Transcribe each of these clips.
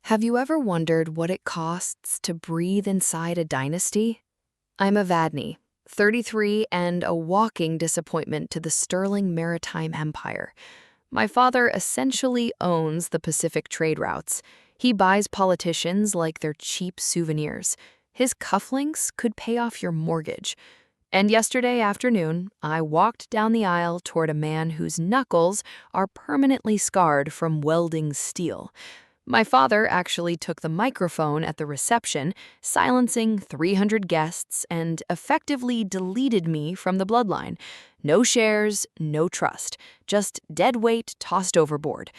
Have you ever wondered what it costs to breathe inside a dynasty? I'm Evadne, 33 and a walking disappointment to the sterling maritime empire. My father essentially owns the Pacific trade routes. He buys politicians like they're cheap souvenirs. His cufflinks could pay off your mortgage. And yesterday afternoon, I walked down the aisle toward a man whose knuckles are permanently scarred from welding steel. My father actually took the microphone at the reception, silencing 300 guests, and effectively deleted me from the bloodline. No shares, no trust, just dead weight tossed overboard.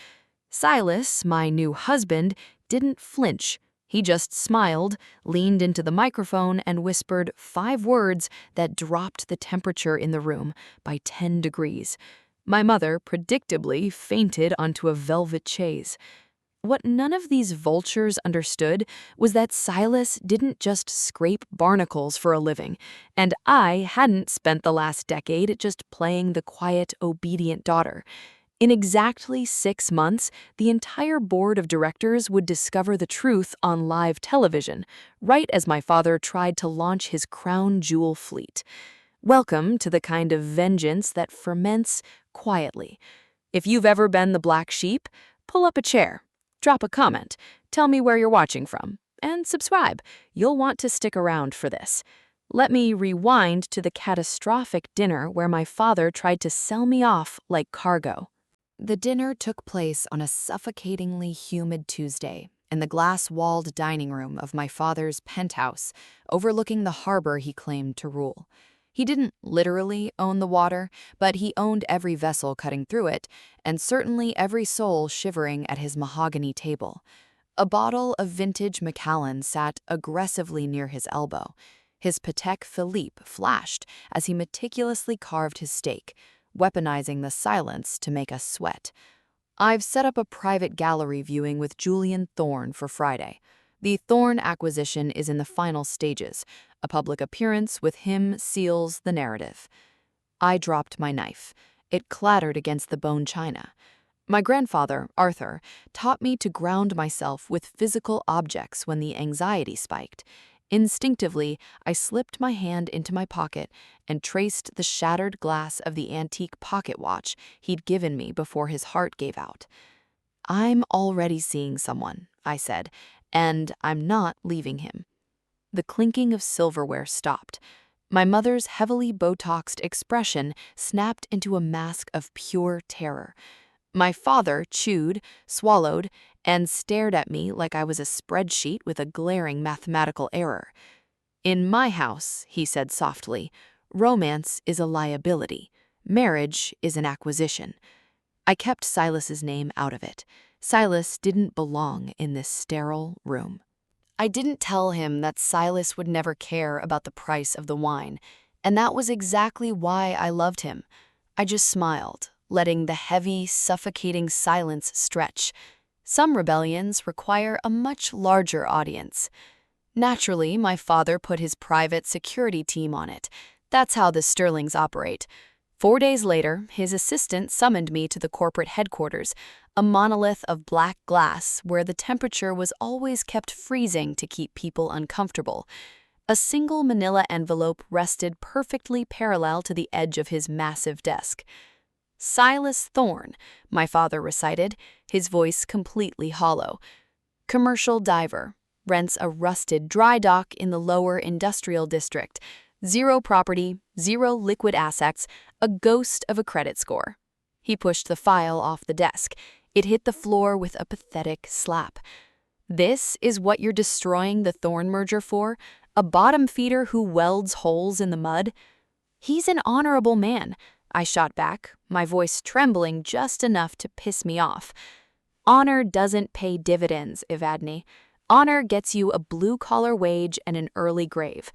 Silas, my new husband, didn't flinch. He just smiled, leaned into the microphone, and whispered 5 words that dropped the temperature in the room by 10 degrees. My mother predictably fainted onto a velvet chaise. What none of these vultures understood was that Silas didn't just scrape barnacles for a living, and I hadn't spent the last decade just playing the quiet, obedient daughter. In exactly 6 months, the entire board of directors would discover the truth on live television, right as my father tried to launch his crown jewel fleet. Welcome to the kind of vengeance that ferments quietly. If you've ever been the black sheep, pull up a chair. Drop a comment, tell me where you're watching from, and subscribe. You'll want to stick around for this. Let me rewind to the catastrophic dinner where my father tried to sell me off like cargo. The dinner took place on a suffocatingly humid Tuesday in the glass-walled dining room of my father's penthouse, overlooking the harbor he claimed to rule. He didn't literally own the water, but he owned every vessel cutting through it, and certainly every soul shivering at his mahogany table. A bottle of vintage Macallan sat aggressively near his elbow. His Patek Philippe flashed as he meticulously carved his steak, weaponizing the silence to make us sweat. I've set up a private gallery viewing with Julian Thorne for Friday. The Thorne acquisition is in the final stages. A public appearance with him seals the narrative. I dropped my knife. It clattered against the bone china. My grandfather, Arthur, taught me to ground myself with physical objects when the anxiety spiked. Instinctively, I slipped my hand into my pocket and traced the shattered glass of the antique pocket watch he'd given me before his heart gave out. "I'm already seeing someone," I said, "and I'm not leaving him." The clinking of silverware stopped. My mother's heavily Botoxed expression snapped into a mask of pure terror. My father chewed, swallowed, and stared at me like I was a spreadsheet with a glaring mathematical error. "In my house," he said softly, "romance is a liability. Marriage is an acquisition." I kept Silas's name out of it. Silas didn't belong in this sterile room. I didn't tell him that Silas would never care about the price of the wine, and that was exactly why I loved him. I just smiled, letting the heavy, suffocating silence stretch. Some rebellions require a much larger audience. Naturally, my father put his private security team on it. That's how the Sterlings operate. 4 days later, his assistant summoned me to the corporate headquarters, a monolith of black glass where the temperature was always kept freezing to keep people uncomfortable. A single manila envelope rested perfectly parallel to the edge of his massive desk. "Silas Thorne," my father recited, his voice completely hollow. "Commercial diver, rents a rusted dry dock in the lower industrial district. 0 property, 0 liquid assets, a ghost of a credit score." He pushed the file off the desk. It hit the floor with a pathetic slap. "This is what you're destroying the Thorne merger for? A bottom feeder who welds holes in the mud?" "He's an honorable man," I shot back, my voice trembling just enough to piss me off. "Honor doesn't pay dividends, Evadne. Honor gets you a blue-collar wage and an early grave."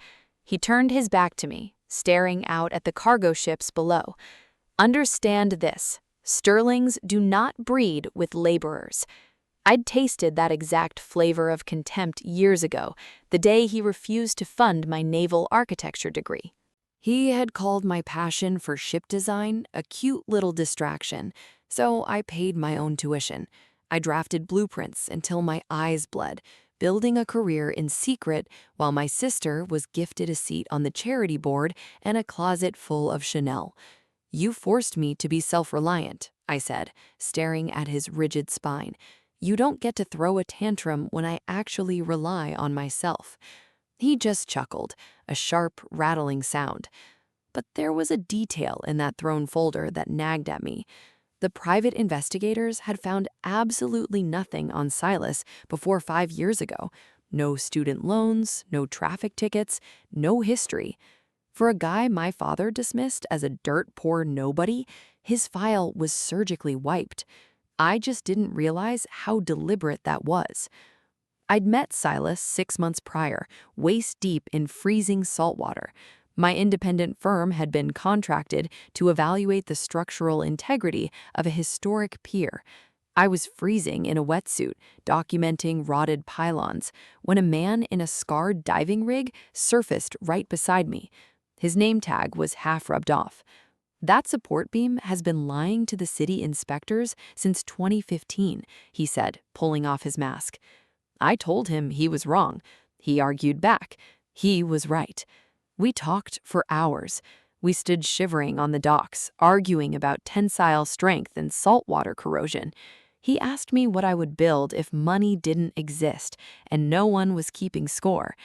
He turned his back to me, staring out at the cargo ships below. "Understand this. Sterlings do not breed with laborers." I'd tasted that exact flavor of contempt years ago, the day he refused to fund my naval architecture degree. He had called my passion for ship design a cute little distraction, so I paid my own tuition. I drafted blueprints until my eyes bled, building a career in secret while my sister was gifted a seat on the charity board and a closet full of Chanel. "You forced me to be self-reliant," I said, staring at his rigid spine. "You don't get to throw a tantrum when I actually rely on myself." He just chuckled, a sharp, rattling sound. But there was a detail in that thrown folder that nagged at me. The private investigators had found absolutely nothing on Silas before 5 years ago. No student loans, no traffic tickets, no history. For a guy my father dismissed as a dirt-poor nobody, his file was surgically wiped. I just didn't realize how deliberate that was. I'd met Silas 6 months prior, waist-deep in freezing salt water. My independent firm had been contracted to evaluate the structural integrity of a historic pier. I was freezing in a wetsuit, documenting rotted pylons, when a man in a scarred diving rig surfaced right beside me. His name tag was half rubbed off. "That support beam has been lying to the city inspectors since 2015, he said, pulling off his mask. I told him he was wrong. He argued back. He was right. We talked for hours. We stood shivering on the docks, arguing about tensile strength and saltwater corrosion. He asked me what I would build if money didn't exist and no one was keeping score.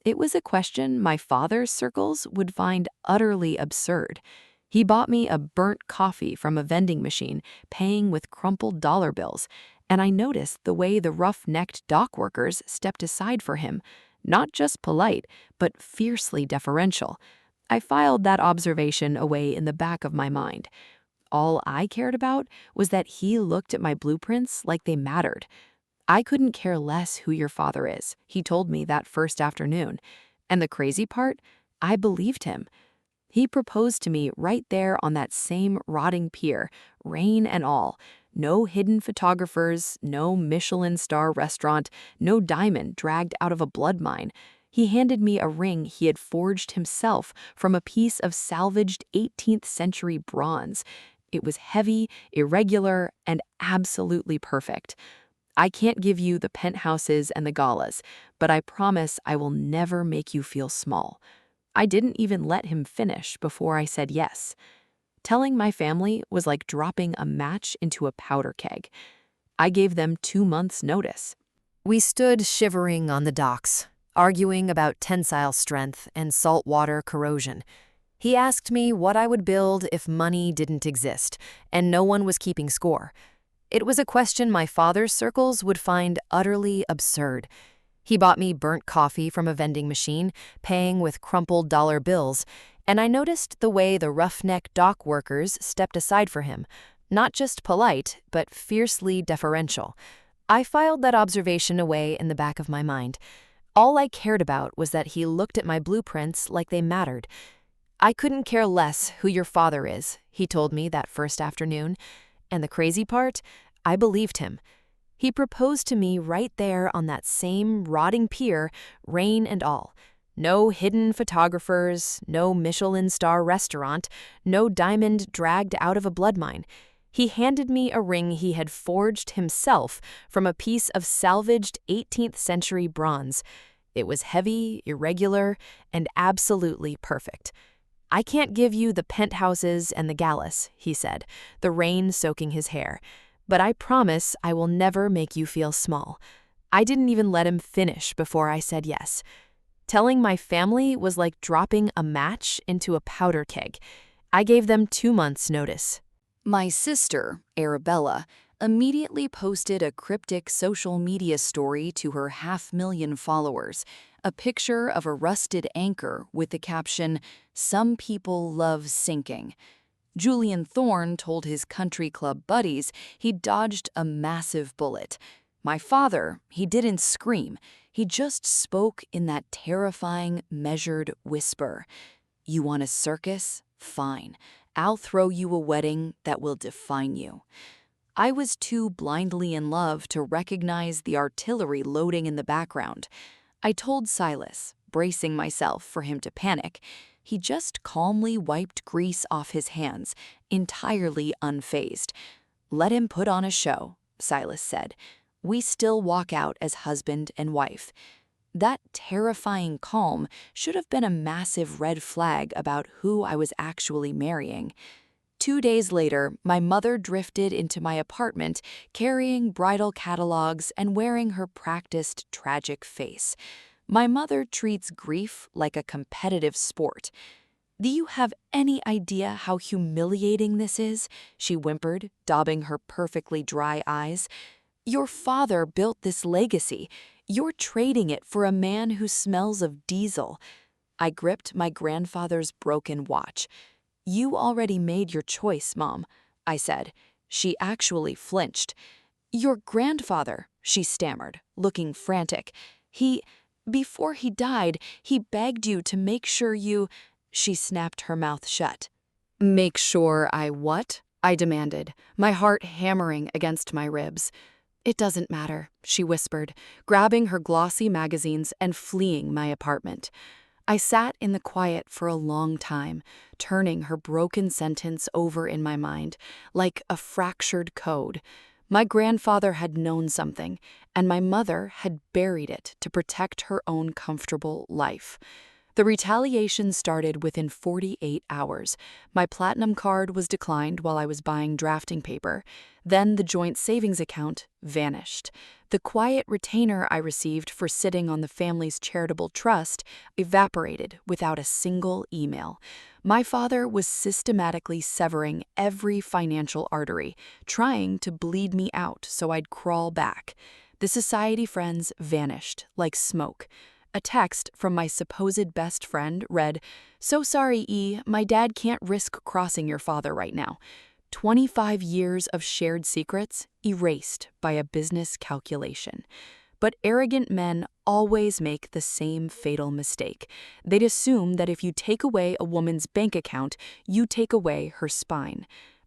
It was a question my father's circles would find utterly absurd. He bought me a burnt coffee from a vending machine, paying with crumpled dollar bills, and I noticed the way the rough-necked dock workers stepped aside for him, not just polite, but fiercely deferential. I filed that observation away in the back of my mind. All I cared about was that he looked at my blueprints like they mattered. "I couldn't care less who your father is," he told me that first afternoon. And the crazy part, I believed him. He proposed to me right there on that same rotting pier, rain and all. No hidden photographers, no Michelin star restaurant, no diamond dragged out of a blood mine. He handed me a ring he had forged himself from a piece of salvaged 18th century bronze. It was heavy, irregular, and absolutely perfect. "I can't give you the penthouses and the galas, but I promise I will never make you feel small." I didn't even let him finish before I said yes. Telling my family was like dropping a match into a powder keg. I gave them 2 months' notice. We stood shivering on the docks, arguing about tensile strength and saltwater corrosion. He asked me what I would build if money didn't exist, and no one was keeping score. It was a question my father's circles would find utterly absurd. He bought me burnt coffee from a vending machine, paying with crumpled dollar bills, and I noticed the way the roughneck dock workers stepped aside for him, not just polite, but fiercely deferential. I filed that observation away in the back of my mind. All I cared about was that he looked at my blueprints like they mattered. "I couldn't care less who your father is," he told me that first afternoon. And the crazy part, I believed him. He proposed to me right there on that same rotting pier, rain and all. No hidden photographers, no Michelin star restaurant, no diamond dragged out of a blood mine. He handed me a ring he had forged himself from a piece of salvaged 18th century bronze. It was heavy, irregular, and absolutely perfect. "I can't give you the penthouses and the galas," he said, the rain soaking his hair. "But I promise I will never make you feel small." I didn't even let him finish before I said yes. Telling my family was like dropping a match into a powder keg. I gave them 2 months' notice. My sister, Arabella, immediately posted a cryptic social media story to her 500,000 followers, a picture of a rusted anchor with the caption, "Some people love sinking." Julian Thorne told his country club buddies he'd dodged a massive bullet. My father, he didn't scream. He just spoke in that terrifying, measured whisper. "You want a circus? Fine. I'll throw you a wedding that will define you." I was too blindly in love to recognize the artillery loading in the background. I told Silas, bracing myself for him to panic. He just calmly wiped grease off his hands, entirely unfazed. "Let him put on a show. Silas said. We still walk out as husband and wife. That terrifying calm should have been a massive red flag about who I was actually marrying. 2 days later, my mother drifted into my apartment carrying bridal catalogs and wearing her practiced tragic face. My mother treats grief like a competitive sport. Do you have any idea how humiliating this is? She whimpered, daubing her perfectly dry eyes. Your father built this legacy. You're trading it for a man who smells of diesel. I gripped my grandfather's broken watch. You already made your choice, Mom, I said. She actually flinched. Your grandfather, she stammered, looking frantic. Before he died, he begged you to make sure you... She snapped her mouth shut. Make sure I what? I demanded, my heart hammering against my ribs. It doesn't matter, she whispered, grabbing her glossy magazines and fleeing my apartment. I sat in the quiet for a long time, turning her broken sentence over in my mind, like a fractured code. My grandfather had known something, and my mother had buried it to protect her own comfortable life. The retaliation started within 48 hours. My platinum card was declined while I was buying drafting paper. Then the joint savings account vanished. The quiet retainer I received for sitting on the family's charitable trust evaporated without a single email. My father was systematically severing every financial artery, trying to bleed me out so I'd crawl back. The society friends vanished like smoke. A text from my supposed best friend read, "So sorry, E, my dad can't risk crossing your father right now." 25 years of shared secrets erased by a business calculation. But arrogant men always make the same fatal mistake. They'd assume that if you take away a woman's bank account, you take away her spine.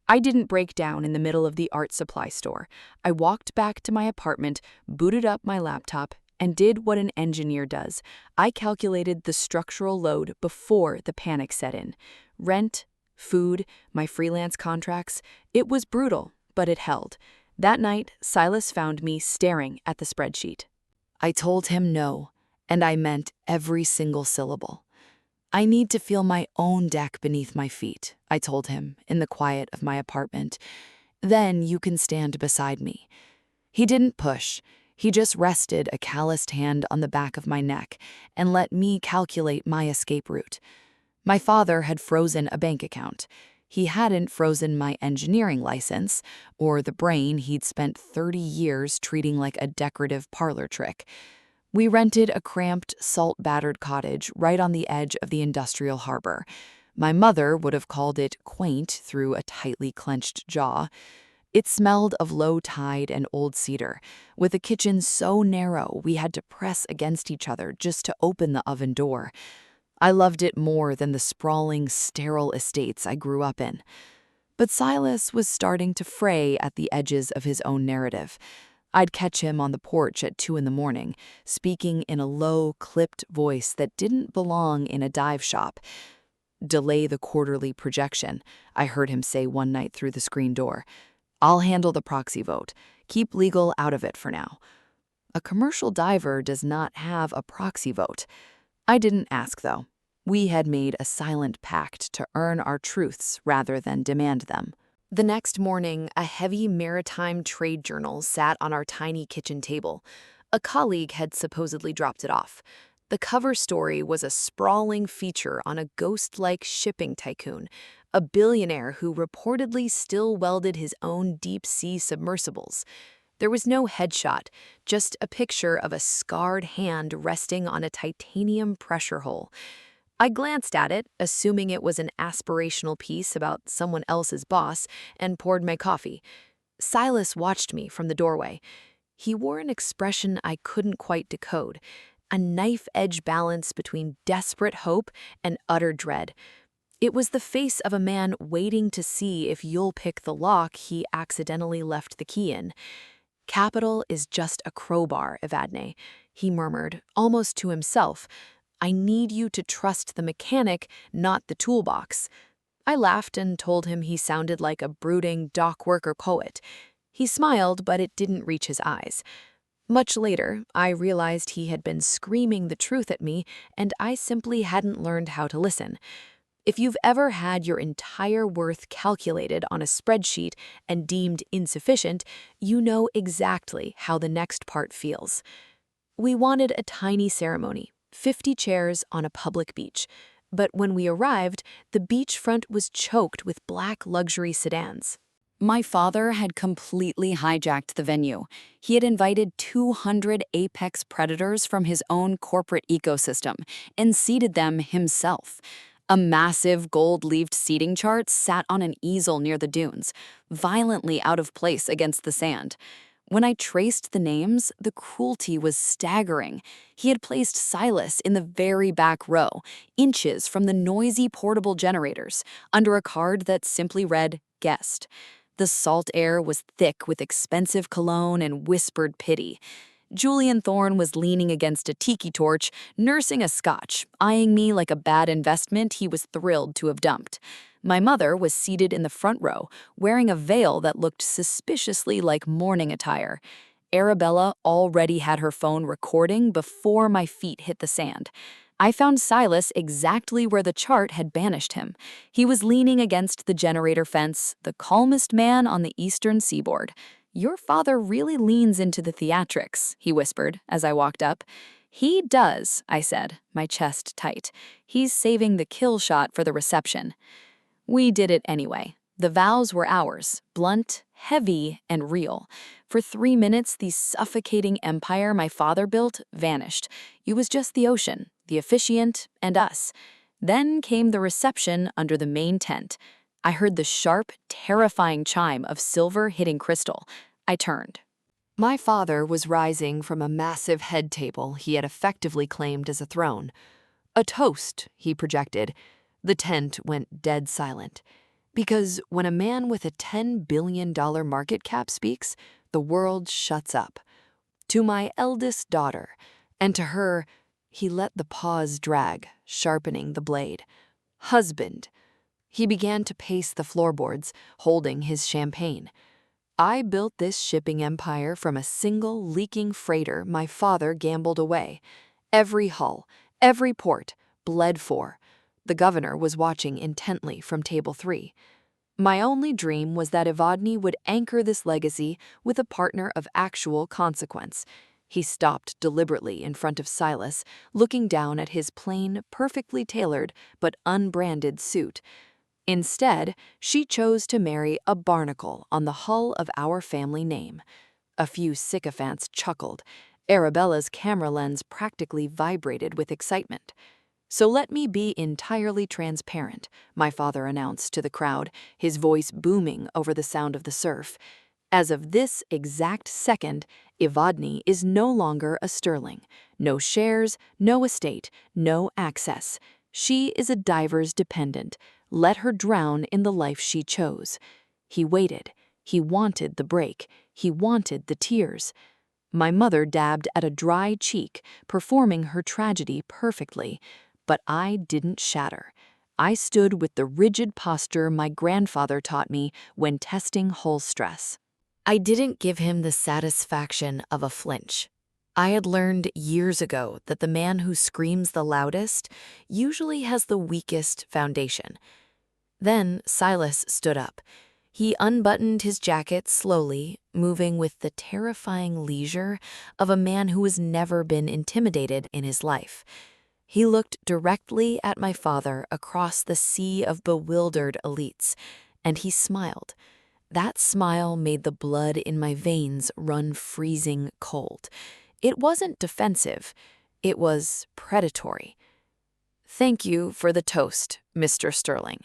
I didn't break down in the middle of the art supply store. I walked back to my apartment, booted up my laptop, and did what an engineer does. I calculated the structural load before the panic set in. Rent, food, my freelance contracts. It was brutal, but it held. That night, Silas found me staring at the spreadsheet. I told him no, and I meant every single syllable. I need to feel my own deck beneath my feet, I told him in the quiet of my apartment. Then you can stand beside me. He didn't push. He just rested a calloused hand on the back of my neck and let me calculate my escape route. My father had frozen a bank account. He hadn't frozen my engineering license or the brain he'd spent 30 years treating like a decorative parlor trick. We rented a cramped, salt-battered cottage right on the edge of the industrial harbor. My mother would have called it quaint through a tightly clenched jaw. It smelled of low tide and old cedar, with a kitchen so narrow we had to press against each other just to open the oven door. I loved it more than the sprawling, sterile estates I grew up in. But Silas was starting to fray at the edges of his own narrative. I'd catch him on the porch at 2 a.m, speaking in a low, clipped voice that didn't belong in a dive shop. "Delay the quarterly projection," I heard him say one night through the screen door. "I'll handle the proxy vote. Keep legal out of it for now." A commercial diver does not have a proxy vote. I didn't ask, though. We had made a silent pact to earn our truths rather than demand them. The next morning, a heavy maritime trade journal sat on our tiny kitchen table. A colleague had supposedly dropped it off. The cover story was a sprawling feature on a ghost-like shipping tycoon, a billionaire who reportedly still welded his own deep-sea submersibles. There was no headshot, just a picture of a scarred hand resting on a titanium pressure hull. I glanced at it, assuming it was an aspirational piece about someone else's boss, and poured my coffee. Silas watched me from the doorway. He wore an expression I couldn't quite decode, a knife-edge balance between desperate hope and utter dread. It was the face of a man waiting to see if you'll pick the lock he accidentally left the key in. "Capital is just a crowbar, Evadne," he murmured, almost to himself. "I need you to trust the mechanic, not the toolbox." I laughed and told him he sounded like a brooding dock worker poet. He smiled, but it didn't reach his eyes. Much later, I realized he had been screaming the truth at me, and I simply hadn't learned how to listen. If you've ever had your entire worth calculated on a spreadsheet and deemed insufficient, you know exactly how the next part feels. We wanted a tiny ceremony, 50 chairs on a public beach. But when we arrived, the beachfront was choked with black luxury sedans. My father had completely hijacked the venue. He had invited 200 apex predators from his own corporate ecosystem and seated them himself. A massive gold-leafed seating chart sat on an easel near the dunes, violently out of place against the sand. When I traced the names, the cruelty was staggering. He had placed Silas in the very back row, inches from the noisy portable generators, under a card that simply read, "Guest." The salt air was thick with expensive cologne and whispered pity. Julian Thorne was leaning against a tiki torch, nursing a scotch, eyeing me like a bad investment he was thrilled to have dumped. My mother was seated in the front row, wearing a veil that looked suspiciously like mourning attire. Arabella already had her phone recording before my feet hit the sand. I found Silas exactly where the chart had banished him. He was leaning against the generator fence, the calmest man on the eastern seaboard. "Your father really leans into the theatrics," he whispered as I walked up. "He does," I said, my chest tight. "He's saving the kill shot for the reception." We did it anyway. The vows were ours, blunt, heavy, and real. For 3 minutes, the suffocating empire my father built vanished. It was just the ocean, the officiant, and us. Then came the reception under the main tent. I heard the sharp, terrifying chime of silver hitting crystal. I turned. My father was rising from a massive head table he had effectively claimed as a throne. "A toast," he projected. The tent went dead silent. Because when a man with a $10 billion market cap speaks, the world shuts up. "To my eldest daughter," and to her, he let the pause drag, sharpening the blade. "Husband." He began to pace the floorboards, holding his champagne. "I built this shipping empire from a single leaking freighter my father gambled away. Every hull, every port, bled for." The governor was watching intently from table 3. "My only dream was that Evadne would anchor this legacy with a partner of actual consequence." He stopped deliberately in front of Silas, looking down at his plain, perfectly tailored, but unbranded suit. "Instead, she chose to marry a barnacle on the hull of our family name." A few sycophants chuckled. Arabella's camera lens practically vibrated with excitement. "So let me be entirely transparent," my father announced to the crowd, his voice booming over the sound of the surf. "As of this exact second, Evadne is no longer a sterling. No shares, no estate, no access. She is a diver's dependent. Let her drown in the life she chose." He waited. He wanted the break. He wanted the tears. My mother dabbed at a dry cheek, performing her tragedy perfectly. But I didn't shatter. I stood with the rigid posture my grandfather taught me when testing hull stress. I didn't give him the satisfaction of a flinch. I had learned years ago that the man who screams the loudest usually has the weakest foundation. Then Silas stood up. He unbuttoned his jacket slowly, moving with the terrifying leisure of a man who has never been intimidated in his life. He looked directly at my father across the sea of bewildered elites, and he smiled. That smile made the blood in my veins run freezing cold. It wasn't defensive. It was predatory. "Thank you for the toast, Mr. Sterling,"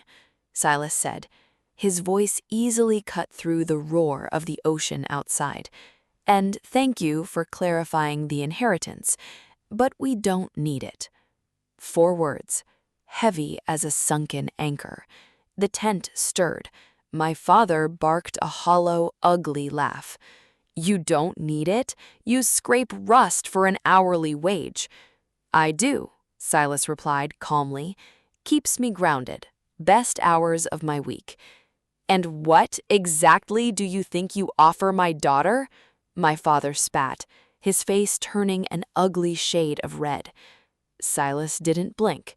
Silas said. His voice easily cut through the roar of the ocean outside. "And thank you for clarifying the inheritance, but we don't need it." 4 words, heavy as a sunken anchor. The tent stirred. My father barked a hollow, ugly laugh. "You don't need it? You scrape rust for an hourly wage." "I do," Silas replied calmly. "Keeps me grounded. Best hours of my week." "And what exactly do you think you offer my daughter?" My father spat, his face turning an ugly shade of red. Silas didn't blink.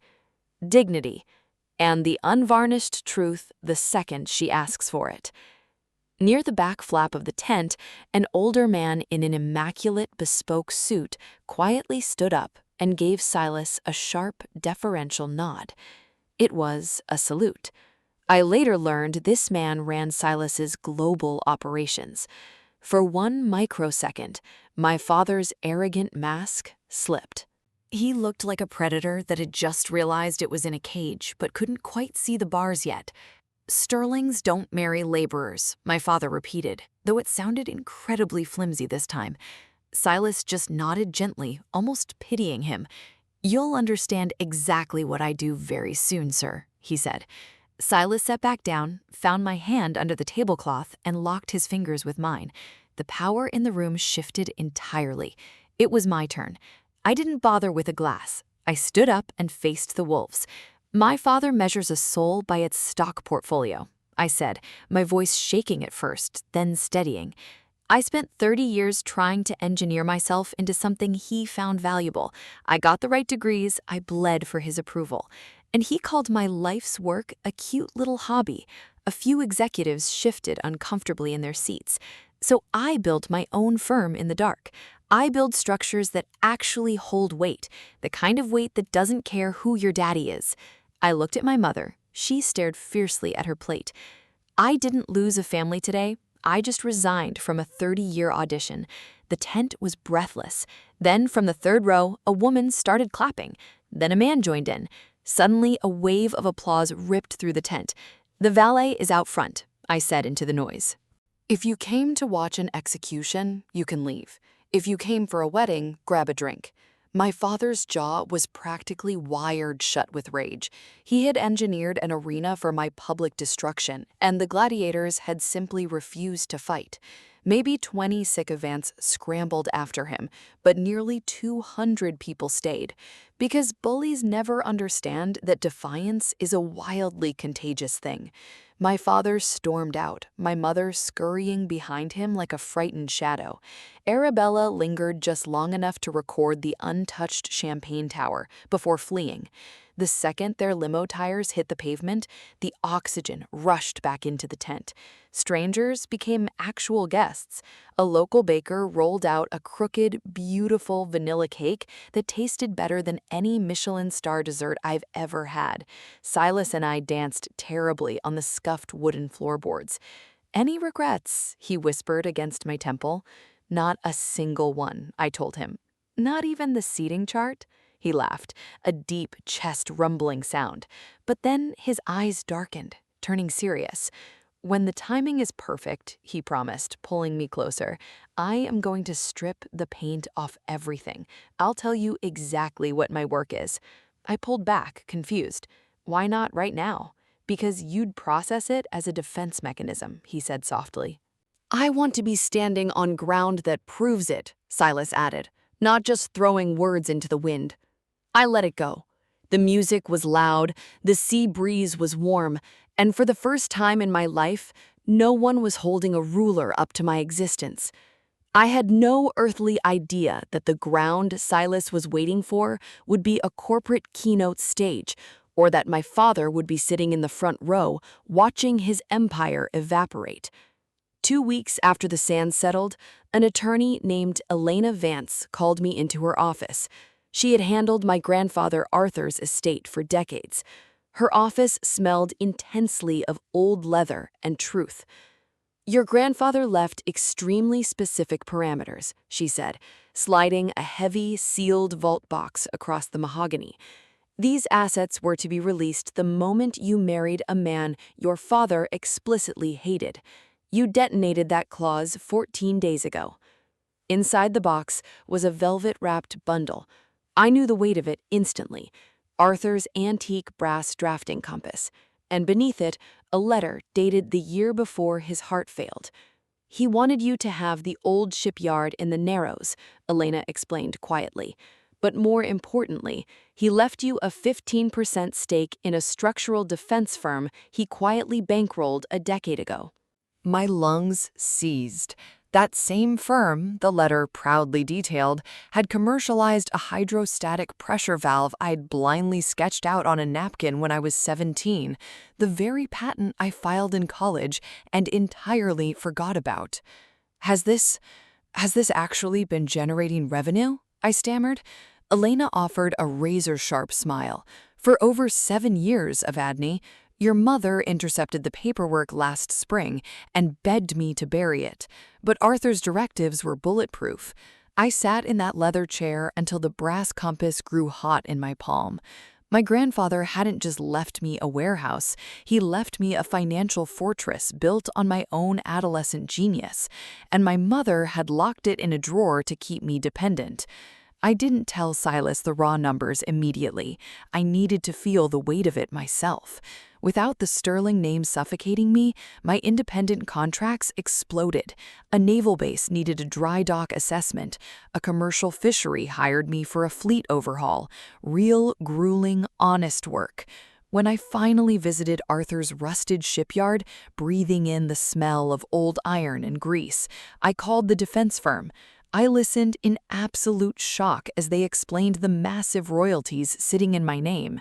Dignity, and the unvarnished truth the second she asks for it. Near the back flap of the tent, an older man in an immaculate bespoke suit quietly stood up and gave Silas a sharp, deferential nod. It was a salute. I later learned this man ran Silas's global operations. For 1 microsecond, my father's arrogant mask slipped. He looked like a predator that had just realized it was in a cage but couldn't quite see the bars yet. "Sterlings don't marry laborers," my father repeated, though it sounded incredibly flimsy this time. Silas just nodded gently, almost pitying him. "You'll understand exactly what I do very soon, sir," he said. Silas sat back down, found my hand under the tablecloth, and locked his fingers with mine. The power in the room shifted entirely. It was my turn. I didn't bother with a glass. I stood up and faced the wolves. "My father measures a soul by its stock portfolio," I said, my voice shaking at first, then steadying. "I spent 30 years trying to engineer myself into something he found valuable. I got the right degrees, I bled for his approval. And he called my life's work a cute little hobby." A few executives shifted uncomfortably in their seats. "So I built my own firm in the dark. I build structures that actually hold weight, the kind of weight that doesn't care who your daddy is." I looked at my mother. She stared fiercely at her plate. "I didn't lose a family today. I just resigned from a 30-year audition." The tent was breathless. Then, from the third row, a woman started clapping. Then a man joined in. Suddenly, a wave of applause ripped through the tent. "The valet is out front," I said into the noise. "If you came to watch an execution, you can leave. If you came for a wedding, grab a drink." My father's jaw was practically wired shut with rage. He had engineered an arena for my public destruction, and the gladiators had simply refused to fight. Maybe 20 sycophants scrambled after him, but nearly 200 people stayed. Because bullies never understand that defiance is a wildly contagious thing. My father stormed out, my mother scurrying behind him like a frightened shadow. Arabella lingered just long enough to record the untouched champagne tower before fleeing. The second their limo tires hit the pavement, the oxygen rushed back into the tent. Strangers became actual guests. A local baker rolled out a crooked, beautiful vanilla cake that tasted better than any Michelin star dessert I've ever had. Silas and I danced terribly on the scuffed wooden floorboards. "Any regrets?" he whispered against my temple. "Not a single one," I told him. "Not even the seating chart?" He laughed, a deep chest rumbling sound. But then his eyes darkened, turning serious. "When the timing is perfect," he promised, pulling me closer, "I am going to strip the paint off everything. I'll tell you exactly what my work is." I pulled back, confused. "Why not right now?" "Because you'd process it as a defense mechanism," he said softly. "I want to be standing on ground that proves it," Silas added, "not just throwing words into the wind." I let it go. The music was loud, the sea breeze was warm, and for the first time in my life, no one was holding a ruler up to my existence. I had no earthly idea that the ground Silas was waiting for would be a corporate keynote stage, or that my father would be sitting in the front row watching his empire evaporate. 2 weeks after the sand settled, an attorney named Elena Vance called me into her office. She had handled my grandfather Arthur's estate for decades. Her office smelled intensely of old leather and truth. "Your grandfather left extremely specific parameters," she said, sliding a heavy, sealed vault box across the mahogany. "These assets were to be released the moment you married a man your father explicitly hated. You detonated that clause 14 days ago." Inside the box was a velvet-wrapped bundle. I knew the weight of it instantly. Arthur's antique brass drafting compass, and beneath it, a letter dated the year before his heart failed. "He wanted you to have the old shipyard in the Narrows," Elena explained quietly. But more importantly, he left you a 15% stake in a structural defense firm he quietly bankrolled a decade ago. My lungs seized. That same firm, the letter proudly detailed, had commercialized a hydrostatic pressure valve I'd blindly sketched out on a napkin when I was 17, the very patent I filed in college and entirely forgot about. Has this actually been generating revenue? I stammered. Elena offered a razor-sharp smile. For over 7 years, Evadne, your mother intercepted the paperwork last spring and begged me to bury it, but Arthur's directives were bulletproof. I sat in that leather chair until the brass compass grew hot in my palm. My grandfather hadn't just left me a warehouse, he left me a financial fortress built on my own adolescent genius, and my mother had locked it in a drawer to keep me dependent. I didn't tell Silas the raw numbers immediately. I needed to feel the weight of it myself. Without the sterling name suffocating me, my independent contracts exploded. A naval base needed a dry dock assessment. A commercial fishery hired me for a fleet overhaul. Real, grueling, honest work. When I finally visited Arthur's rusted shipyard, breathing in the smell of old iron and grease, I called the defense firm. I listened in absolute shock as they explained the massive royalties sitting in my name.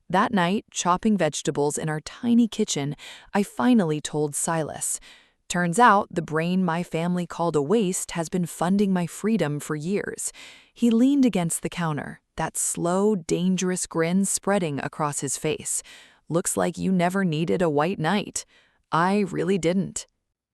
That night, chopping vegetables in our tiny kitchen, I finally told Silas. Turns out the brain my family called a waste has been funding my freedom for years. He leaned against the counter, that slow, dangerous grin spreading across his face. Looks like you never needed a white knight. I really didn't.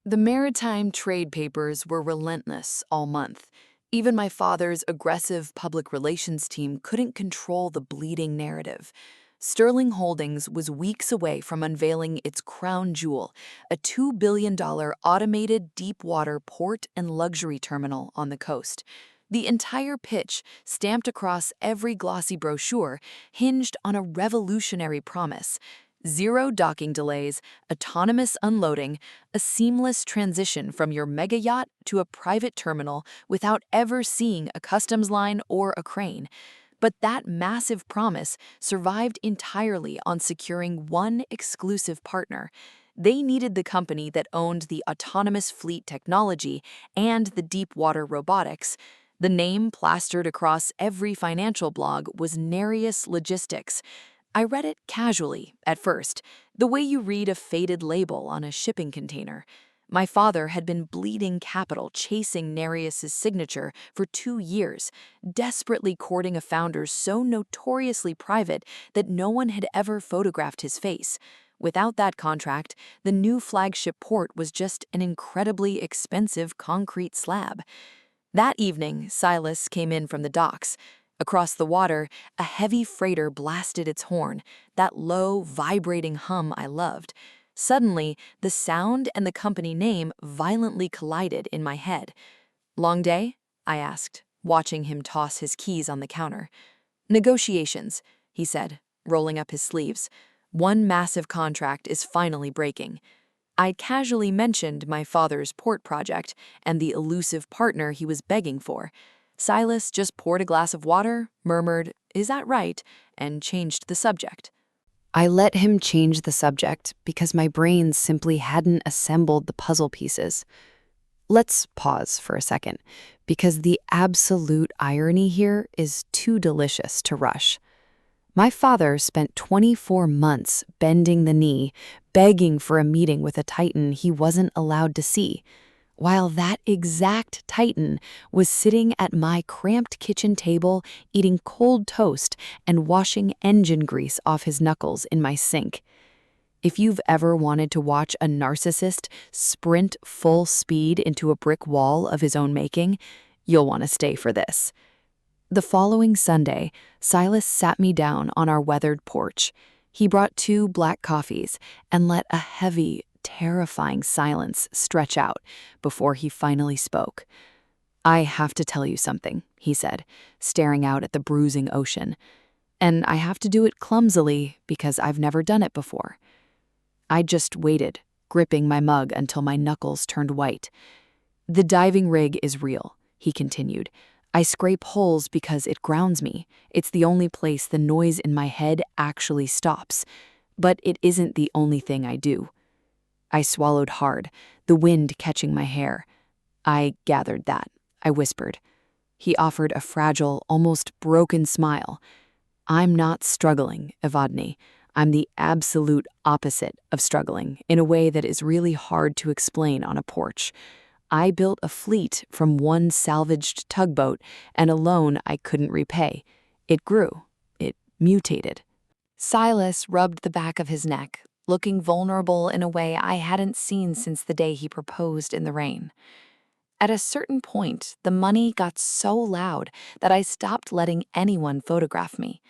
The maritime trade papers were relentless all month. Even my father's aggressive public relations team couldn't control the bleeding narrative. Sterling Holdings was weeks away from unveiling its crown jewel, a $2 billion automated deep-water port and luxury terminal on the coast. The entire pitch, stamped across every glossy brochure, hinged on a revolutionary promise: 0 docking delays, autonomous unloading, a seamless transition from your mega yacht to a private terminal without ever seeing a customs line or a crane. But that massive promise survived entirely on securing one exclusive partner. They needed the company that owned the autonomous fleet technology and the deep water robotics. The name plastered across every financial blog was Nereus Logistics. I read it casually at first, the way you read a faded label on a shipping container. My father had been bleeding capital chasing Nereus's signature for 2 years, desperately courting a founder so notoriously private that no one had ever photographed his face. Without that contract, the new flagship port was just an incredibly expensive concrete slab. That evening, Silas came in from the docks. Across the water, a heavy freighter blasted its horn, that low, vibrating hum I loved. Suddenly, the sound and the company name violently collided in my head. "Long day?" I asked, watching him toss his keys on the counter. "Negotiations," he said, rolling up his sleeves. "One massive contract is finally breaking." I casually mentioned my father's port project and the elusive partner he was begging for. Silas just poured a glass of water, murmured, "Is that right?" and changed the subject. I let him change the subject because my brain simply hadn't assembled the puzzle pieces. Let's pause for a second, because the absolute irony here is too delicious to rush. My father spent 24 months bending the knee, begging for a meeting with a titan he wasn't allowed to see, while that exact titan was sitting at my cramped kitchen table eating cold toast and washing engine grease off his knuckles in my sink. If you've ever wanted to watch a narcissist sprint full speed into a brick wall of his own making, you'll want to stay for this. The following Sunday, Silas sat me down on our weathered porch. He brought 2 black coffees and let a heavy, terrifying silence stretch out before he finally spoke. "I have to tell you something," he said, staring out at the bruising ocean. "And I have to do it clumsily because I've never done it before." I just waited, gripping my mug until my knuckles turned white. "The diving rig is real," he continued. I scrape holes because it grounds me. It's the only place the noise in my head actually stops. But it isn't the only thing I do. I swallowed hard, the wind catching my hair. I gathered that, I whispered. He offered a fragile, almost broken smile. I'm not struggling, Evadne. I'm the absolute opposite of struggling, in a way that is really hard to explain on a porch. I built a fleet from one salvaged tugboat and a loan I couldn't repay. It grew. It mutated. Silas rubbed the back of his neck, looking vulnerable in a way I hadn't seen since the day he proposed in the rain. At a certain point, the money got so loud that I stopped letting anyone photograph me.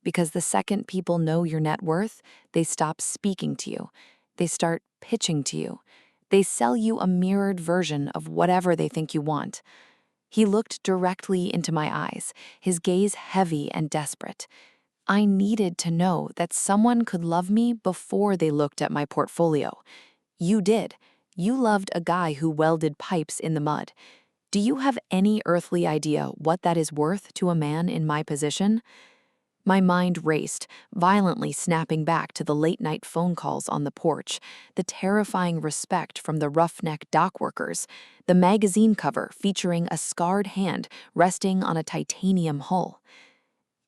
Because the second people know your net worth, they stop speaking to you. They start pitching to you. They sell you a mirrored version of whatever they think you want. He looked directly into my eyes, his gaze heavy and desperate. I needed to know that someone could love me before they looked at my portfolio. You did. You loved a guy who welded pipes in the mud. Do you have any earthly idea what that is worth to a man in my position? My mind raced, violently snapping back to the late-night phone calls on the porch, the terrifying respect from the roughneck dock workers, the magazine cover featuring a scarred hand resting on a titanium hull.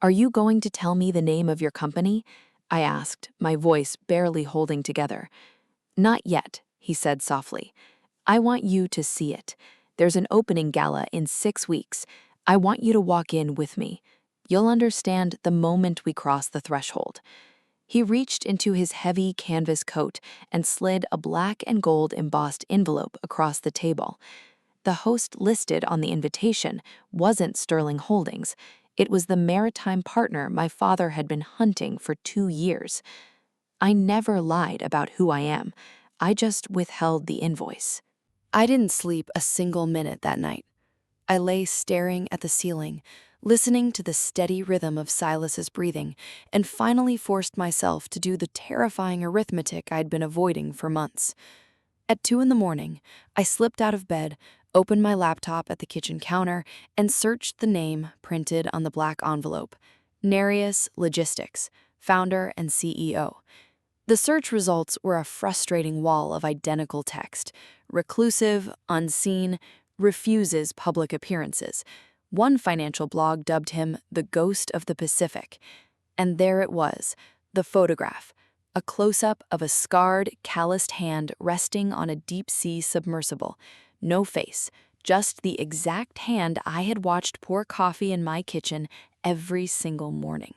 "Are you going to tell me the name of your company?" I asked, my voice barely holding together. "Not yet," he said softly. "I want you to see it. There's an opening gala in 6 weeks. I want you to walk in with me. You'll understand the moment we cross the threshold." He reached into his heavy canvas coat and slid a black and gold embossed envelope across the table. The host listed on the invitation wasn't Sterling Holdings. It was the maritime partner my father had been hunting for 2 years. I never lied about who I am. I just withheld the invoice. I didn't sleep a single minute that night. I lay staring at the ceiling, listening to the steady rhythm of Silas's breathing, and finally forced myself to do the terrifying arithmetic I'd been avoiding for months. At 2 in the morning, I slipped out of bed, opened my laptop at the kitchen counter, and searched the name printed on the black envelope: Nereus Logistics, founder and CEO. The search results were a frustrating wall of identical text: reclusive, unseen, refuses public appearances. One financial blog dubbed him the Ghost of the Pacific. And there it was, the photograph, a close-up of a scarred, calloused hand resting on a deep-sea submersible. No face, just the exact hand I had watched pour coffee in my kitchen every single morning.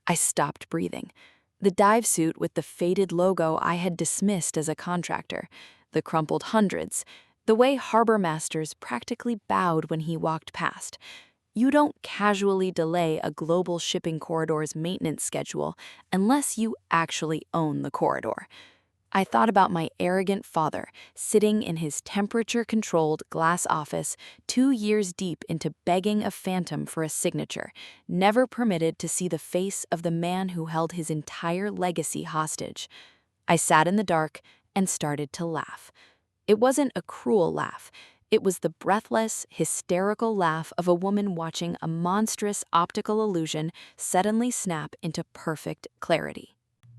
I stopped breathing. The dive suit with the faded logo I had dismissed as a contractor, the crumpled hundreds, the way harbor masters practically bowed when he walked past. You don't casually delay a global shipping corridor's maintenance schedule unless you actually own the corridor. I thought about my arrogant father sitting in his temperature-controlled glass office 2 years deep into begging a phantom for a signature, never permitted to see the face of the man who held his entire legacy hostage. I sat in the dark and started to laugh. It wasn't a cruel laugh. It was the breathless, hysterical laugh of a woman watching a monstrous optical illusion suddenly snap into perfect clarity.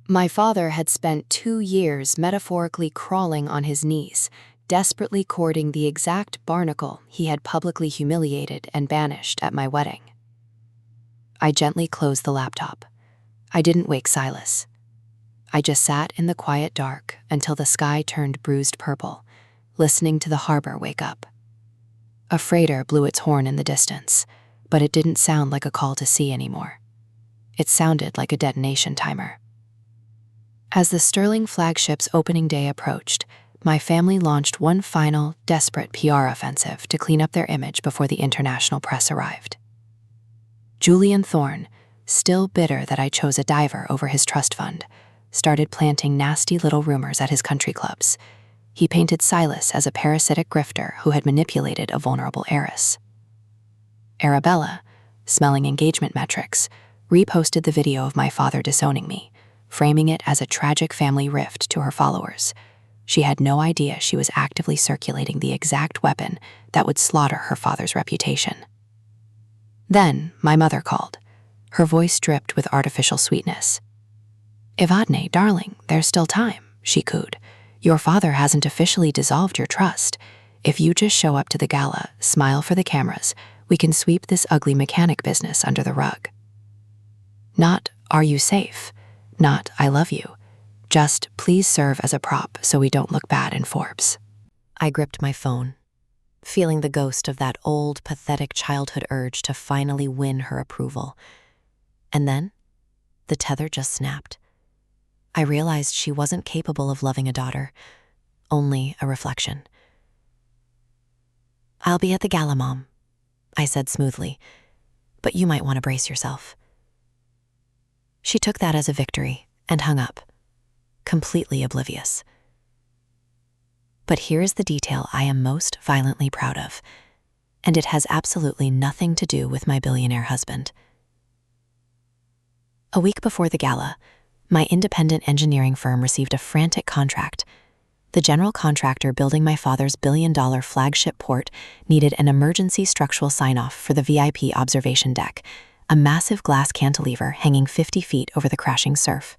My father had spent 2 years metaphorically crawling on his knees, desperately courting the exact barnacle he had publicly humiliated and banished at my wedding. I gently closed the laptop. I didn't wake Silas. I just sat in the quiet dark until the sky turned bruised purple, listening to the harbor wake up. A freighter blew its horn in the distance, but it didn't sound like a call to sea anymore. It sounded like a detonation timer. As the Sterling flagship's opening day approached, my family launched one final, desperate PR offensive to clean up their image before the international press arrived. Julian Thorne, still bitter that I chose a diver over his trust fund, started planting nasty little rumors at his country clubs. He painted Silas as a parasitic grifter who had manipulated a vulnerable heiress. Arabella, smelling engagement metrics, reposted the video of my father disowning me, framing it as a tragic family rift to her followers. She had no idea she was actively circulating the exact weapon that would slaughter her father's reputation. Then my mother called. Her voice dripped with artificial sweetness. "Evadne, darling, there's still time," she cooed. "Your father hasn't officially dissolved your trust. If you just show up to the gala, smile for the cameras, we can sweep this ugly mechanic business under the rug." Not, "Are you safe?" Not, "I love you." Just, "Please serve as a prop so we don't look bad in Forbes." I gripped my phone, feeling the ghost of that old, pathetic childhood urge to finally win her approval. And then, the tether just snapped. I realized she wasn't capable of loving a daughter, only a reflection. "I'll be at the gala, Mom," I said smoothly, "but you might want to brace yourself." She took that as a victory and hung up, completely oblivious. But here's the detail I am most violently proud of, and it has absolutely nothing to do with my billionaire husband. A week before the gala, my independent engineering firm received a frantic contract. The general contractor building my father's billion-dollar flagship port needed an emergency structural sign-off for the VIP observation deck, a massive glass cantilever hanging 50 feet over the crashing surf.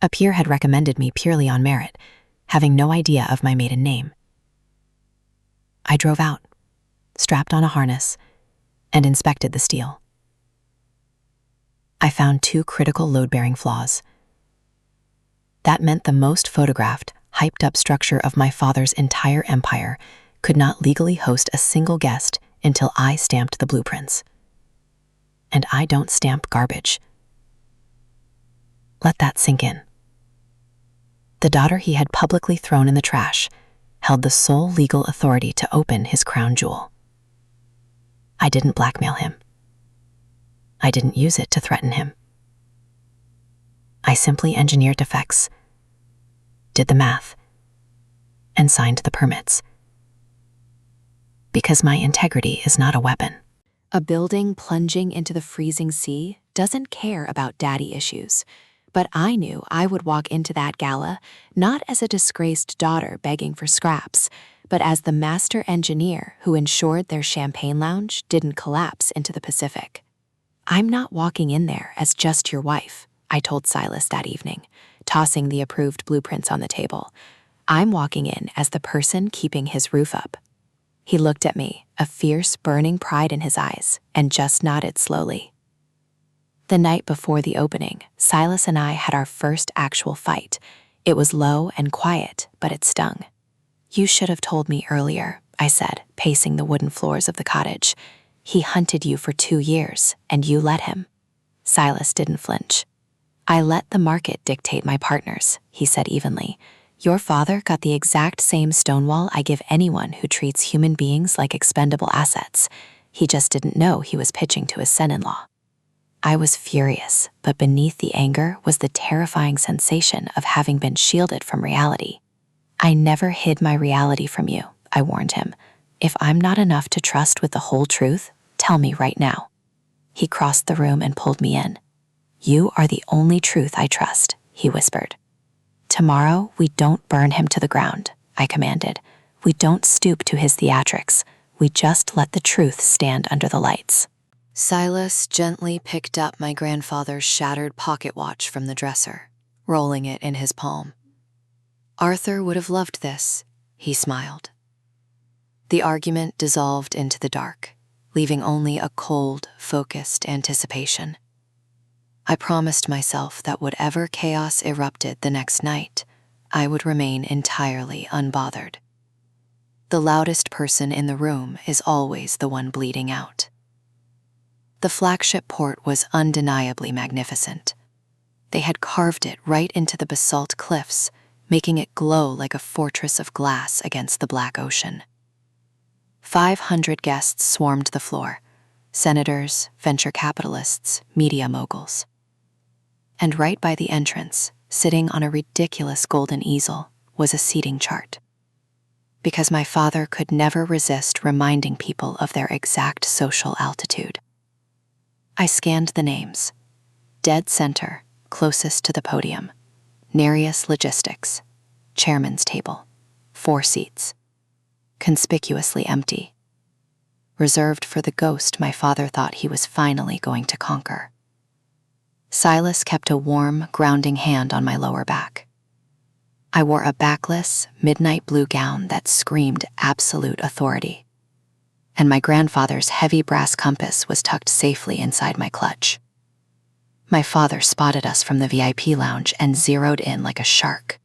A peer had recommended me purely on merit, having no idea of my maiden name. I drove out, strapped on a harness, and inspected the steel. I found 2 critical load-bearing flaws. That meant the most photographed, hyped-up structure of my father's entire empire could not legally host a single guest until I stamped the blueprints. And I don't stamp garbage. Let that sink in. The daughter he had publicly thrown in the trash held the sole legal authority to open his crown jewel. I didn't blackmail him. I didn't use it to threaten him. I simply engineered defects, did the math, and signed the permits. Because my integrity is not a weapon. A building plunging into the freezing sea doesn't care about daddy issues. But I knew I would walk into that gala not as a disgraced daughter begging for scraps, but as the master engineer who ensured their champagne lounge didn't collapse into the Pacific. "I'm not walking in there as just your wife," I told Silas that evening, tossing the approved blueprints on the table. "I'm walking in as the person keeping his roof up." He looked at me, a fierce, burning pride in his eyes, and just nodded slowly. The night before the opening, Silas and I had our first actual fight. It was low and quiet, but it stung. "You should have told me earlier," I said, pacing the wooden floors of the cottage. "He hunted you for 2 years, and you let him." Silas didn't flinch. "I let the market dictate my partners," he said evenly. "Your father got the exact same stonewall I give anyone who treats human beings like expendable assets. He just didn't know he was pitching to his son-in-law." I was furious, but beneath the anger was the terrifying sensation of having been shielded from reality. "I never hid my reality from you," I warned him. "If I'm not enough to trust with the whole truth, tell me right now." He crossed the room and pulled me in. "You are the only truth I trust," he whispered. "Tomorrow, we don't burn him to the ground," I commanded. "We don't stoop to his theatrics. We just let the truth stand under the lights." Silas gently picked up my grandfather's shattered pocket watch from the dresser, rolling it in his palm. "Arthur would have loved this," he smiled. The argument dissolved into the dark, leaving only a cold, focused anticipation. I promised myself that whatever chaos erupted the next night, I would remain entirely unbothered. The loudest person in the room is always the one bleeding out. The flagship port was undeniably magnificent. They had carved it right into the basalt cliffs, making it glow like a fortress of glass against the black ocean. 500 guests swarmed the floor: senators, venture capitalists, media moguls. And right by the entrance, sitting on a ridiculous golden easel, was a seating chart. Because my father could never resist reminding people of their exact social altitude. I scanned the names. Dead center, closest to the podium. Nereus Logistics. Chairman's table. 4 seats. Conspicuously empty. reserved for the ghost my father thought he was finally going to conquer. Silas kept a warm, grounding hand on my lower back. I wore a backless, midnight blue gown that screamed absolute authority, and my grandfather's heavy brass compass was tucked safely inside my clutch. My father spotted us from the VIP lounge and zeroed in like a shark.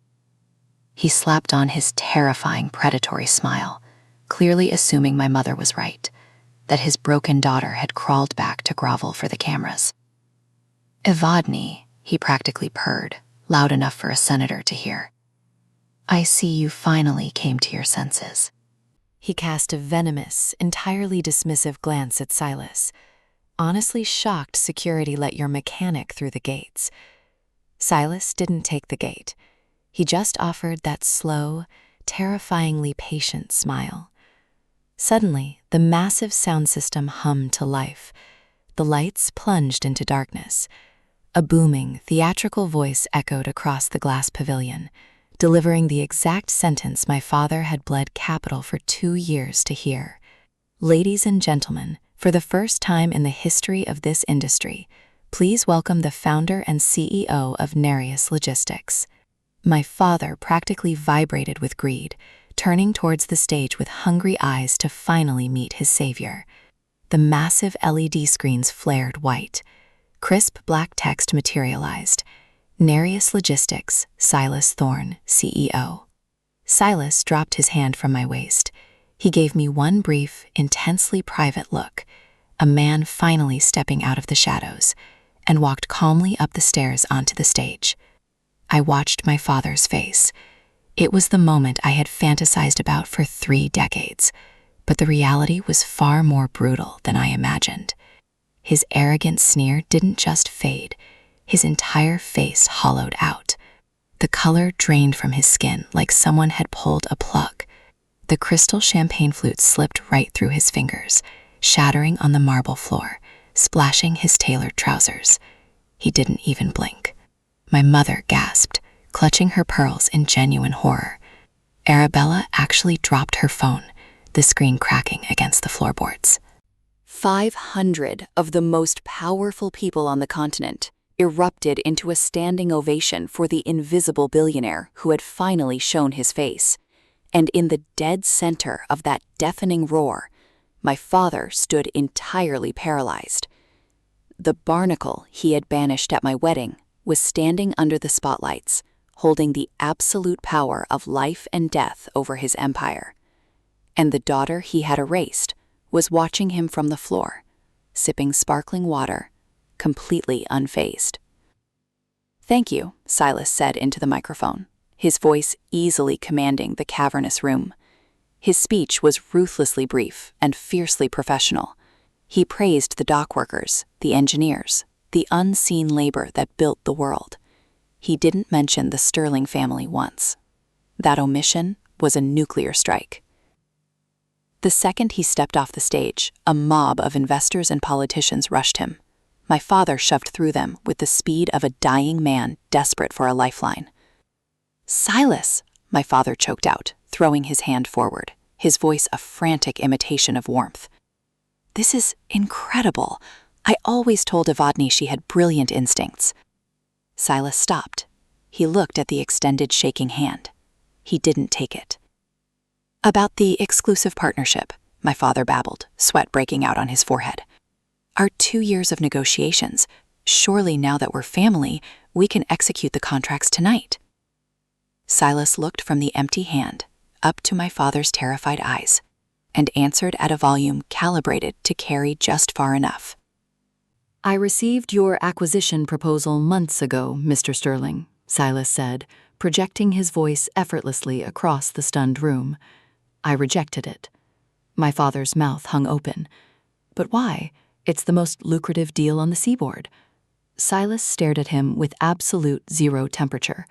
He slapped on his terrifying predatory smile, clearly assuming my mother was right, that his broken daughter had crawled back to grovel for the cameras. "Evadne," he practically purred, loud enough for a senator to hear. "I see you finally came to your senses." He cast a venomous, entirely dismissive glance at Silas, honestly shocked security let your mechanic through the gates. Silas didn't take the gate. He just offered that slow, terrifyingly patient smile. Suddenly, the massive sound system hummed to life. The lights plunged into darkness. A booming, theatrical voice echoed across the glass pavilion, delivering the exact sentence my father had bled capital for 2 years to hear. "Ladies and gentlemen, for the first time in the history of this industry, please welcome the founder and CEO of Nereus Logistics." My father practically vibrated with greed, turning towards the stage with hungry eyes to finally meet his savior. The massive LED screens flared white. Crisp black text materialized. "Nereus Logistics, Silas Thorne, CEO." Silas dropped his hand from my waist. He gave me one brief, intensely private look, a man finally stepping out of the shadows, and walked calmly up the stairs onto the stage. I watched my father's face. It was the moment I had fantasized about for 3 decades, but the reality was far more brutal than I imagined. His arrogant sneer didn't just fade. His entire face hollowed out. The color drained from his skin like someone had pulled a plug. The crystal champagne flute slipped right through his fingers, shattering on the marble floor, splashing his tailored trousers. He didn't even blink. My mother gasped, clutching her pearls in genuine horror. Arabella actually dropped her phone, the screen cracking against the floorboards. 500 of the most powerful people on the continent erupted into a standing ovation for the invisible billionaire who had finally shown his face. And in the dead center of that deafening roar, my father stood entirely paralyzed. The barnacle he had banished at my wedding was standing under the spotlights, holding the absolute power of life and death over his empire. And the daughter he had erased was watching him from the floor, sipping sparkling water, completely unfazed. "Thank you," Silas said into the microphone, his voice easily commanding the cavernous room. His speech was ruthlessly brief and fiercely professional. He praised the dock workers, the engineers, the unseen labor that built the world. He didn't mention the Sterling family once. That omission was a nuclear strike. The second he stepped off the stage, a mob of investors and politicians rushed him. My father shoved through them with the speed of a dying man desperate for a lifeline. "Silas," my father choked out, throwing his hand forward, his voice a frantic imitation of warmth. "This is incredible. I always told Evadne she had brilliant instincts." Silas stopped. He looked at the extended shaking hand. He didn't take it. "About the exclusive partnership," my father babbled, sweat breaking out on his forehead. "Our 2 years of negotiations. Surely now that we're family, we can execute the contracts tonight." Silas looked from the empty hand up to my father's terrified eyes and answered at a volume calibrated to carry just far enough. "I received your acquisition proposal months ago, Mr. Sterling," Silas said, projecting his voice effortlessly across the stunned room. "I rejected it." My father's mouth hung open. "But why? It's the most lucrative deal on the seaboard." Silas stared at him with absolute zero temperature.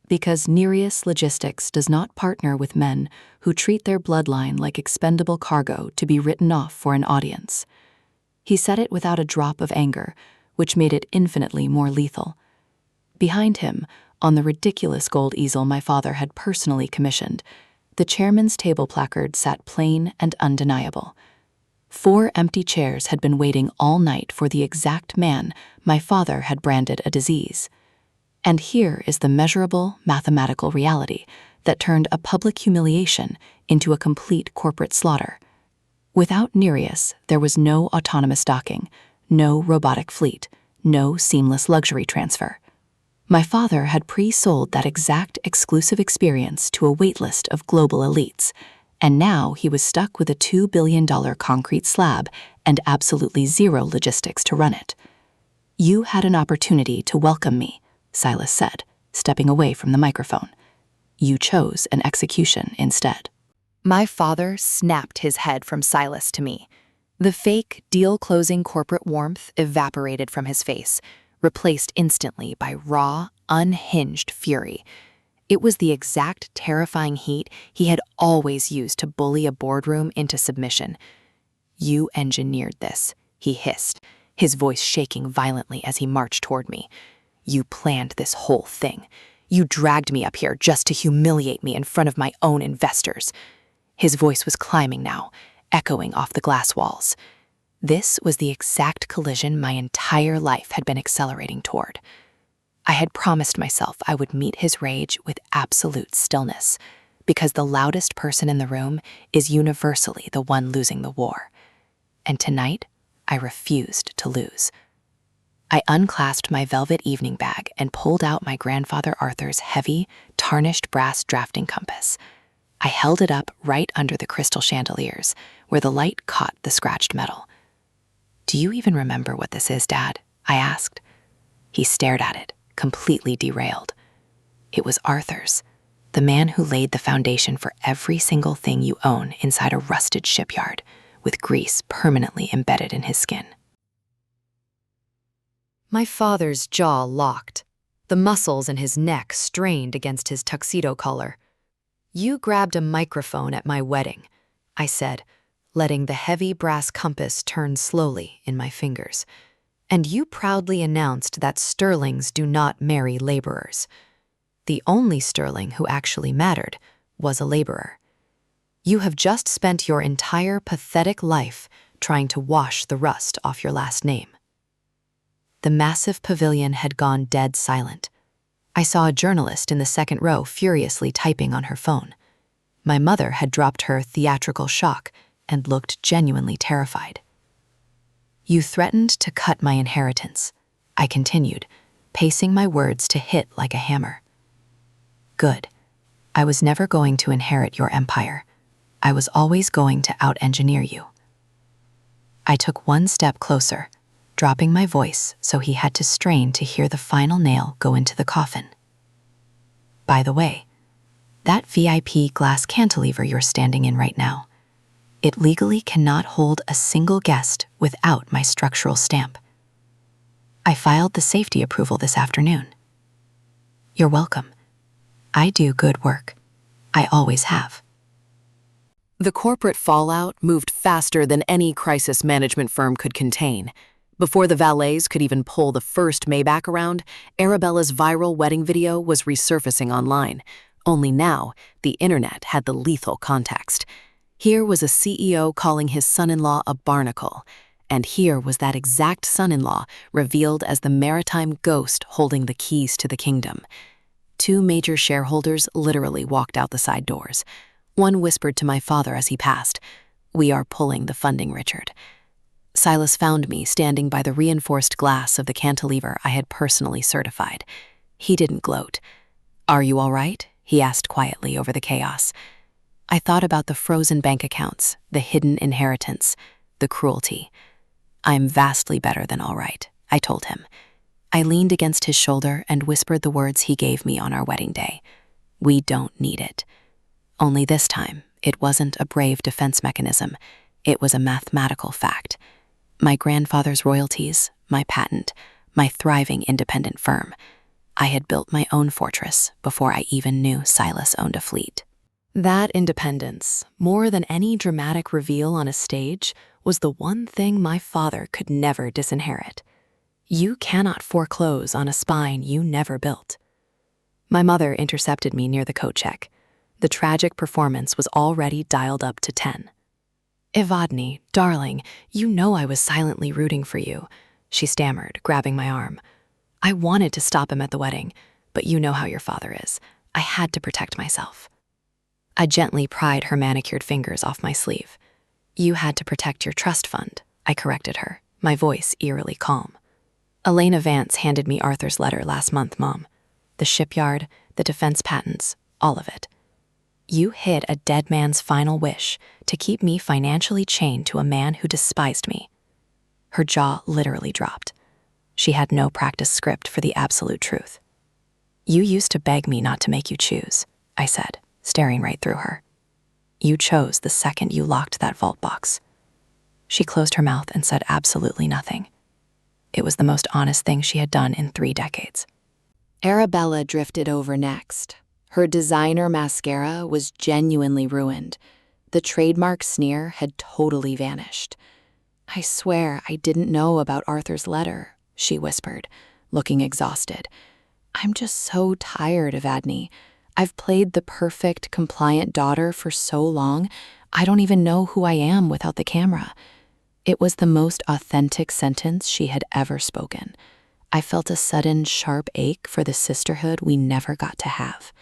"Because Nereus Logistics does not partner with men who treat their bloodline like expendable cargo to be written off for an audience." He said it without a drop of anger, which made it infinitely more lethal. Behind him, on the ridiculous gold easel my father had personally commissioned, the chairman's table placard sat plain and undeniable. 4 empty chairs had been waiting all night for the exact man my father had branded a disease. And here is the measurable mathematical reality that turned a public humiliation into a complete corporate slaughter. Without Nereus, there was no autonomous docking, no robotic fleet, no seamless luxury transfer. My father had pre-sold that exact exclusive experience to a waitlist of global elites, and now he was stuck with a $2 billion concrete slab and absolutely zero logistics to run it. "You had an opportunity to welcome me," Silas said, stepping away from the microphone. "You chose an execution instead." My father snapped his head from Silas to me. The fake, deal-closing corporate warmth evaporated from his face, replaced instantly by raw, unhinged fury. It was the exact terrifying heat he had always used to bully a boardroom into submission. "You engineered this," he hissed, his voice shaking violently as he marched toward me. "You planned this whole thing. You dragged me up here just to humiliate me in front of my own investors." His voice was climbing now, echoing off the glass walls. This was the exact collision my entire life had been accelerating toward. I had promised myself I would meet his rage with absolute stillness, because the loudest person in the room is universally the one losing the war. And tonight, I refused to lose. I unclasped my velvet evening bag and pulled out my grandfather Arthur's heavy, tarnished brass drafting compass. I held it up right under the crystal chandeliers, where the light caught the scratched metal. "Do you even remember what this is, Dad?" I asked. He stared at it, completely derailed. It was Arthur's, the man who laid the foundation for every single thing you own inside a rusted shipyard, with grease permanently embedded in his skin. My father's jaw locked, the muscles in his neck strained against his tuxedo collar. "You grabbed a microphone at my wedding," I said, letting the heavy brass compass turn slowly in my fingers. "And you proudly announced that sterlings do not marry laborers. The only sterling who actually mattered was a laborer. You have just spent your entire pathetic life trying to wash the rust off your last name." The massive pavilion had gone dead silent. I saw a journalist in the second row furiously typing on her phone. My mother had dropped her theatrical shock and looked genuinely terrified. "You threatened to cut my inheritance," I continued, pacing my words to hit like a hammer. "Good. I was never going to inherit your empire. I was always going to out-engineer you." I took one step closer, dropping my voice so he had to strain to hear the final nail go into the coffin. "By the way, that VIP glass cantilever you're standing in right now, it legally cannot hold a single guest without my structural stamp. I filed the safety approval this afternoon." "You're welcome. I do good work. I always have." The corporate fallout moved faster than any crisis management firm could contain. Before the valets could even pull the first Maybach around, Arabella's viral wedding video was resurfacing online. Only now, the internet had the lethal context. Here was a CEO calling his son-in-law a barnacle, and here was that exact son-in-law revealed as the maritime ghost holding the keys to the kingdom. 2 major shareholders literally walked out the side doors. One whispered to my father as he passed, "We are pulling the funding, Richard." Silas found me standing by the reinforced glass of the cantilever I had personally certified. He didn't gloat. "Are you all right?" he asked quietly over the chaos. I thought about the frozen bank accounts, the hidden inheritance, the cruelty. "I'm vastly better than all right," I told him. I leaned against his shoulder and whispered the words he gave me on our wedding day. "We don't need it." Only this time, it wasn't a brave defense mechanism. It was a mathematical fact. My grandfather's royalties, my patent, my thriving independent firm. I had built my own fortress before I even knew Silas owned a fleet. That independence, more than any dramatic reveal on a stage, was the one thing my father could never disinherit. You cannot foreclose on a spine you never built. My mother intercepted me near the coat check. The tragic performance was already dialed up to 10. Evadne, darling, you know I was silently rooting for you, she stammered, grabbing my arm. I wanted to stop him at the wedding, but you know how your father is. I had to protect myself. I gently pried her manicured fingers off my sleeve. You had to protect your trust fund, I corrected her, my voice eerily calm. Elena Vance handed me Arthur's letter last month, Mom. The shipyard, the defense patents, all of it. You hid a dead man's final wish to keep me financially chained to a man who despised me. Her jaw literally dropped. She had no practice script for the absolute truth. You used to beg me not to make you choose, I said, staring right through her. You chose the second you locked that vault box. She closed her mouth and said absolutely nothing. It was the most honest thing she had done in 3 decades. Arabella drifted over next. Her designer mascara was genuinely ruined. The trademark sneer had totally vanished. I swear I didn't know about Arthur's letter, she whispered, looking exhausted. I'm just so tired, Evadne. I've played the perfect, compliant daughter for so long, I don't even know who I am without the camera. It was the most authentic sentence she had ever spoken. I felt a sudden, sharp ache for the sisterhood we never got to have.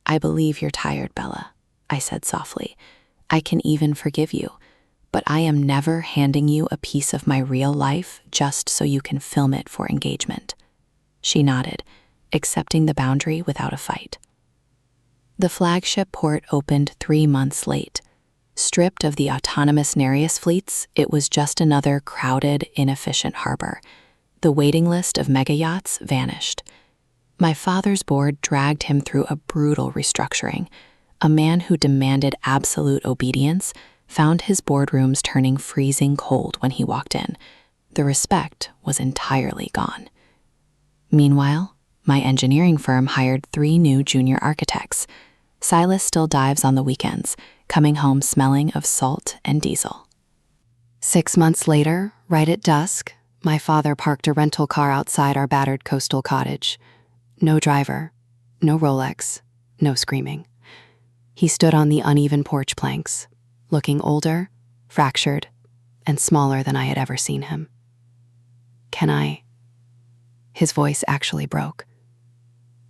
I believe you're tired, Bella, I said softly. I can even forgive you, but I am never handing you a piece of my real life just so you can film it for engagement. She nodded, accepting the boundary without a fight. The flagship port opened 3 months late. Stripped of the autonomous Nereus fleets, it was just another crowded, inefficient harbor. The waiting list of mega yachts vanished. My father's board dragged him through a brutal restructuring. A man who demanded absolute obedience found his boardrooms turning freezing cold when he walked in. The respect was entirely gone. Meanwhile, my engineering firm hired 3 new junior architects. Silas still dives on the weekends, coming home smelling of salt and diesel. 6 months later, right at dusk, my father parked a rental car outside our battered coastal cottage. No driver, no Rolex, no screaming. He stood on the uneven porch planks, looking older, fractured, and smaller than I had ever seen him. Can I? His voice actually broke.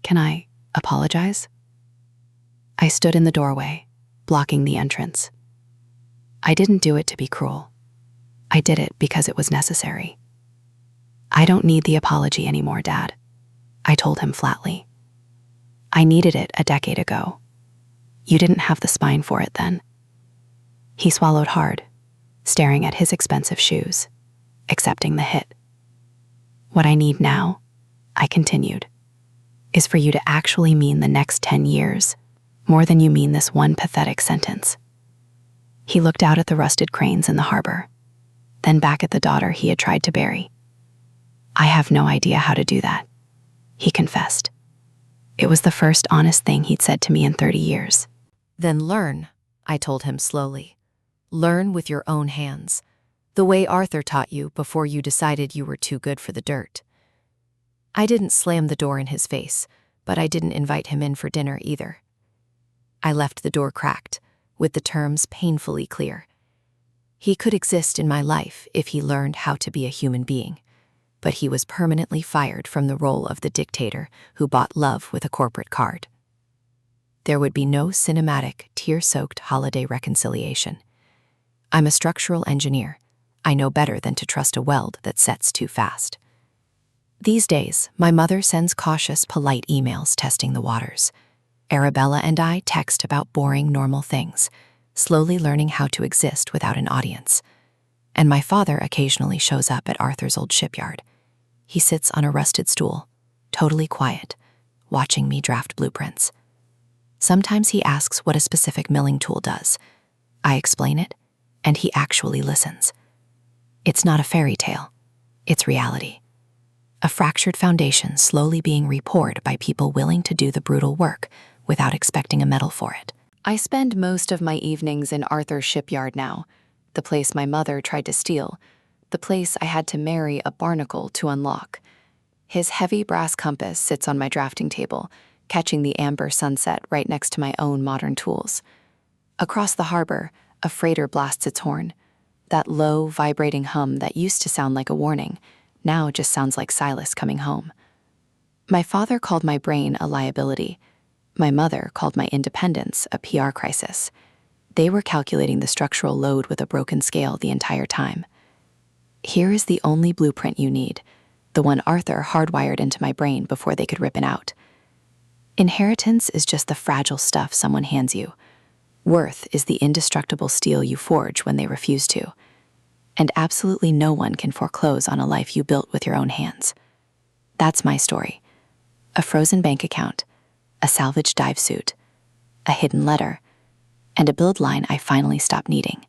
Can I apologize? I stood in the doorway, blocking the entrance. I didn't do it to be cruel. I did it because it was necessary. I don't need the apology anymore, Dad, I told him flatly. I needed it a decade ago. You didn't have the spine for it then. He swallowed hard, staring at his expensive shoes, accepting the hit. What I need now, I continued, is for you to actually mean the next 10 years more than you mean this one pathetic sentence. He looked out at the rusted cranes in the harbor, then back at the daughter he had tried to bury. I have no idea how to do that, he confessed. It was the first honest thing he'd said to me in 30 years. Then learn, I told him slowly. Learn with your own hands, the way Arthur taught you before you decided you were too good for the dirt. I didn't slam the door in his face, but I didn't invite him in for dinner either. I left the door cracked, with the terms painfully clear. He could exist in my life if he learned how to be a human being, but he was permanently fired from the role of the dictator who bought love with a corporate card. There would be no cinematic, tear-soaked holiday reconciliation. I'm a structural engineer. I know better than to trust a weld that sets too fast. These days, my mother sends cautious, polite emails testing the waters. Arabella and I text about boring, normal things, slowly learning how to exist without an audience. And my father occasionally shows up at Arthur's old shipyard. He sits on a rusted stool, totally quiet, watching me draft blueprints. Sometimes he asks what a specific milling tool does. I explain it, and he actually listens. It's not a fairy tale. It's reality. A fractured foundation slowly being repoured by people willing to do the brutal work without expecting a medal for it. I spend most of my evenings in Arthur's shipyard now, the place my mother tried to steal, the place I had to marry a barnacle to unlock. His heavy brass compass sits on my drafting table, catching the amber sunset right next to my own modern tools. Across the harbor, A freighter blasts its horn. That low, vibrating hum that used to sound like a warning now just sounds like Silas coming home. My father called my brain a liability. My mother called my independence a PR crisis. They were calculating the structural load with a broken scale the entire time. Here is the only blueprint you need, the one Arthur hardwired into my brain before they could rip it out. Inheritance is just the fragile stuff someone hands you. Worth is the indestructible steel you forge when they refuse to. And absolutely no one can foreclose on a life you built with your own hands. That's my story. A frozen bank account, a salvaged dive suit, a hidden letter, and a build line I finally stopped needing.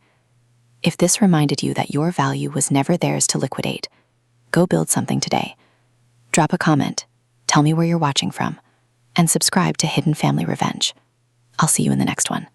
If this reminded you that your value was never theirs to liquidate, go build something today. Drop a comment, tell me where you're watching from, and subscribe to Hidden Family Revenge. I'll see you in the next one.